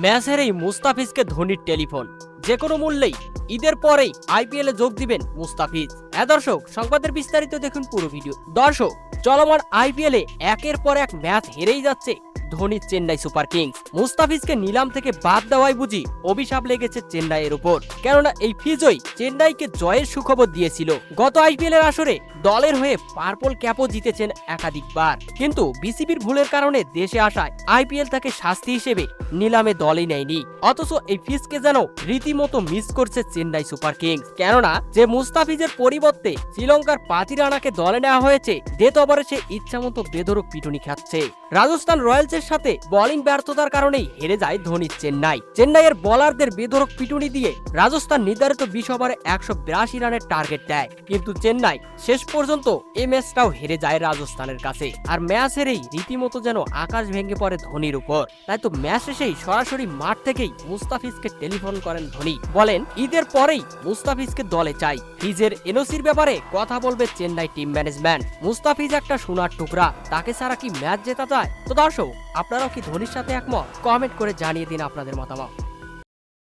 Match হেরেই মুস্তাফিজকে ধোনির telephone, যে কোনো মূল্যেই ঈদের পরেই আইপিএলে যোগ দিবেন মুস্তাফিজ। হ্যাঁ দর্শক, সংবাদের বিস্তারিত দেখুন পুরো ভিডিও। দর্শক, চলমান আইপিএলে একের পর এক ম্যাচ হেরেই যাচ্ছে ধোনির চেন্নাই সুপার কিংস। মুস্তাফিজকে নিলাম থেকে বাদ দেওয়াই বুঝি অভিশাপ লেগেছে চেন্নাইয়ের উপর, কেননা এই ফিজই চেন্নাইকে জয়ের সুখবর দিয়েছিল। গত আইপিএল এর আসরে দলের হয়ে পার্পল ক্যাপও জিতেছেন একাধিকবার, কিন্তু বিসিবির ভুলের কারণে দেশে আসায় আইপিএল তাকে শাস্তি হিসেবে নিলামে দলই নেয়নি। অথচ এই ফিজকে যেন রীতিমতো মিস করছে চেন্নাই সুপার কিংস, কেননা যে মুস্তাফিজের পরিবর্তে শ্রীলঙ্কার পাতিরানাকে দলে নেওয়া হয়েছে, ডেথ ওভারে সে ইচ্ছামতো বেধড়ক পিটুনি খাচ্ছে। রাজস্থান রয়্যালসের সাথে বোলিং ব্যর্থতার কারণেই হেরে যায় ধোনির চেন্নাই। চেন্নাইয়ের বোলারদের বেধড়ক পিটুনি দিয়ে রাজস্থান নির্ধারিত 20 ওভারে 182 রানের টার্গেট দেয়, কিন্তু চেন্নাই শেষ পর্যন্ত এই ম্যাচটাও হেরে যায় রাজস্থানের কাছে। আর ম্যাচ হেরেই রীতিমতো যেন আকাশ ভেঙে পড়ে ধোনির উপর। তাই তো ম্যাচ শেষেই সরাসরি মাঠ থেকেই মুস্তাফিজকে টেলিফোন করেন ধোনি, বলেন ঈদের পরেই মুস্তাফিজকে দলে চাই। ফিজের এনওসির ব্যাপারে কথা বলবে চেন্নাই টিম ম্যানেজমেন্ট। মুস্তাফিজ একটা সোনার টুকরা, তাকে ছাড়া কি ম্যাচ জেতা যায়? তো দর্শক, আপনারাও কি ধোনির সাথে একমত? কমেন্ট করে জানিয়ে দিন আপনাদের মতামত।